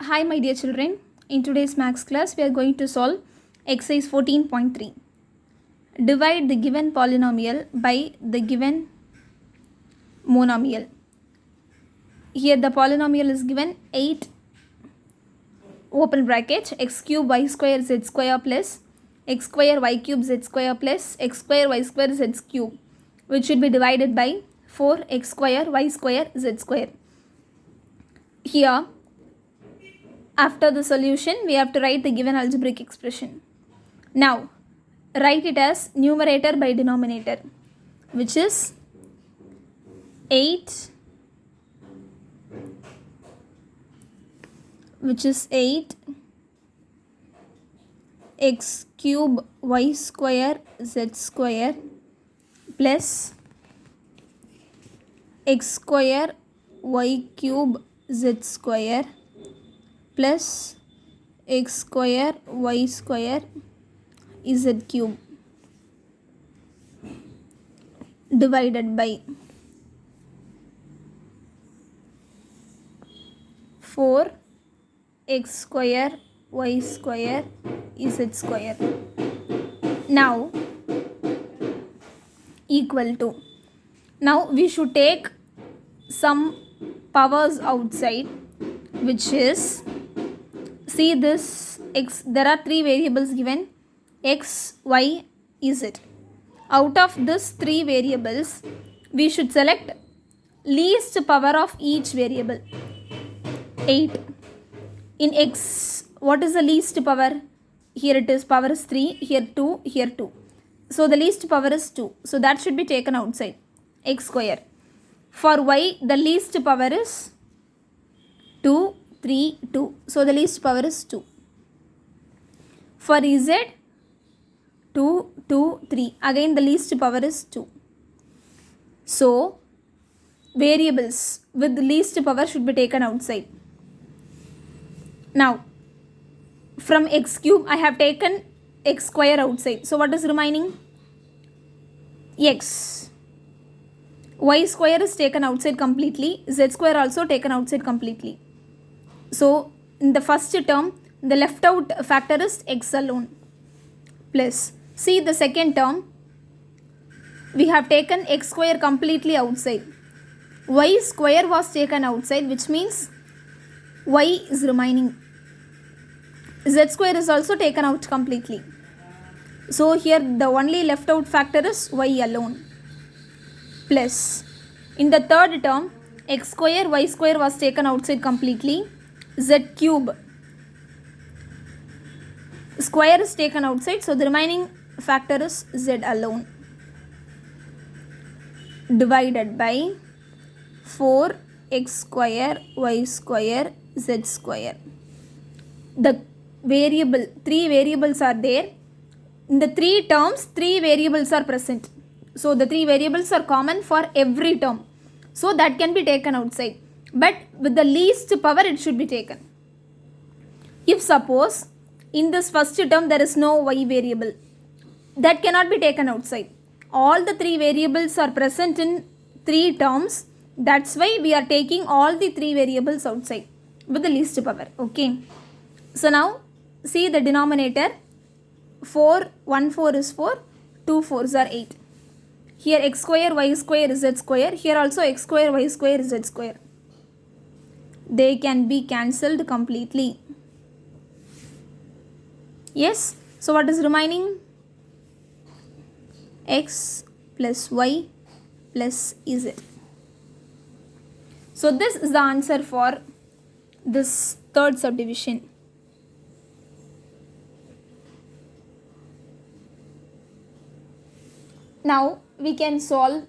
Hi, my dear children. In today's maths class, we are going to solve exercise 14.3. Divide the given polynomial by the given monomial. Here, the polynomial is given 8 open bracket x cube y square z square plus x square y cube z square plus x square y square z cube, which should be divided by 4x square y square z square. Here, after the solution, we have to write the given algebraic expression. Now, write it as numerator by denominator, which is 8 x cube y square z square plus x square y cube z square plus x square y square z cube divided by 4 x square y square z square. Now equal to. Now we should take some powers outside, which is, see this x, there are 3 variables given x, y, z. Out of these 3 variables, we should select least power of each variable. 8. In x, what is the least power? Here it is, power is 3, here 2, here 2. So the least power is 2. So that should be taken outside, x square. For y, the least power is 2, 3, 2. So the least power is 2. For z, 2, 2, 3. Again the least power is 2. So variables with the least power should be taken outside. Now from x cube I have taken x square outside. So what is remaining? X. Y square is taken outside completely. Z square also taken outside completely. So in the first term, the left out factor is x alone. Plus, see the second term, we have taken x square completely outside. Y square was taken outside, which means y is remaining. Z square is also taken out completely. So here the only left out factor is y alone. Plus, in the third term, x square, y square was taken outside completely. Z cube square is taken outside, so the remaining factor is z alone. Divided by 4x square y square z square. The variable, 3 variables are there. In the 3 terms, 3 variables are present. So the 3 variables are common for every term. So that can be taken outside. But with the least power it should be taken. If suppose in this first term there is no y variable, that cannot be taken outside. All the 3 variables are present in 3 terms. That's why we are taking all the 3 variables outside with the least power. Okay. So now see the denominator. 4, 1 4 is 4, 2 4s are 8. Here x square y square z square. Here also x square y square z square. They can be cancelled completely. Yes. So what is remaining? X plus y plus z. So this is the answer for this third subdivision. Now we can solve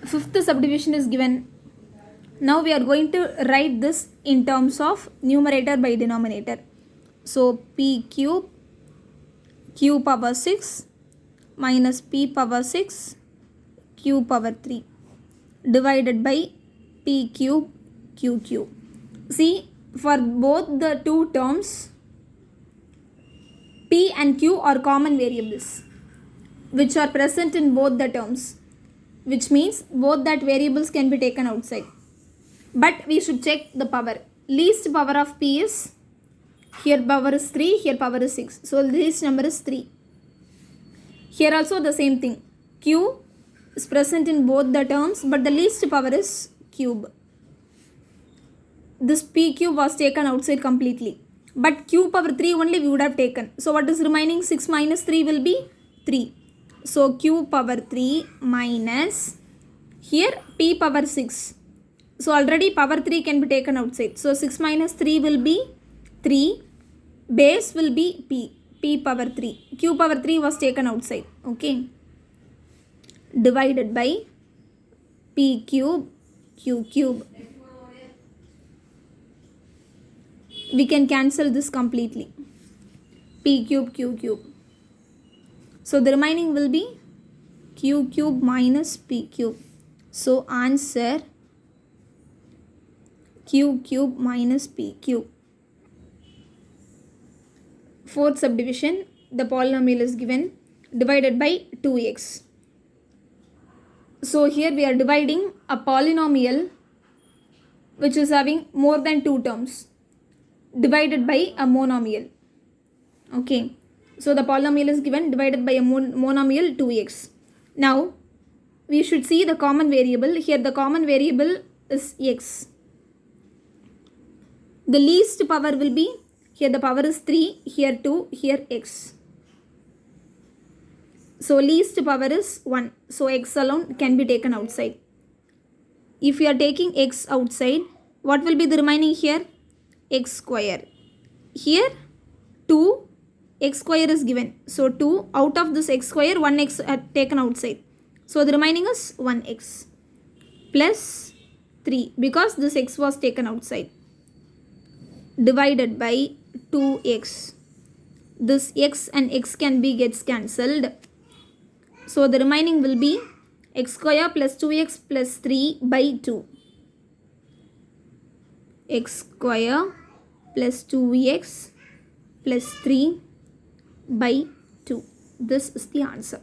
fifth subdivision is given. Now we are going to write this in terms of numerator by denominator. So p cube q power 6 minus p power 6 q power 3 divided by p cube q cube. See, for both the two terms, p and q are common variables which are present in both the terms, which means both that variables can be taken outside. But we should check the power. Least power of p is, here power is 3, here power is 6. So least number is 3. Here also the same thing. Q is present in both the terms, but the least power is cube. This p cube was taken outside completely. But q power 3 only we would have taken. So what is remaining? 6 minus 3 will be 3. So q power 3 minus, here p power 6. So already power 3 can be taken outside. So 6 minus 3 will be 3. Base will be p power 3. Q power 3 was taken outside. Okay. Divided by p cube, q cube. We can cancel this completely. P cube, q cube. So the remaining will be q cube minus p cube. So answer q cube minus p cube. Fourth subdivision, the polynomial is given divided by 2x. So here we are dividing a polynomial which is having more than 2 terms divided by a monomial. Okay. So the polynomial is given divided by a monomial 2x. Now we should see the common variable. Here the common variable is x. The least power will be, here the power is 3, here 2, here x. So least power is 1. So x alone can be taken outside. If you are taking x outside, what will be the remaining here? X square. Here 2, x square is given. So 2, out of this x square, 1x taken outside. So the remaining is 1x plus 3 because this x was taken outside. Divided by 2x. This x and x can be gets cancelled. So the remaining will be x square plus 2x plus 3 by 2. X square plus 2x plus 3 by 2. This is the answer.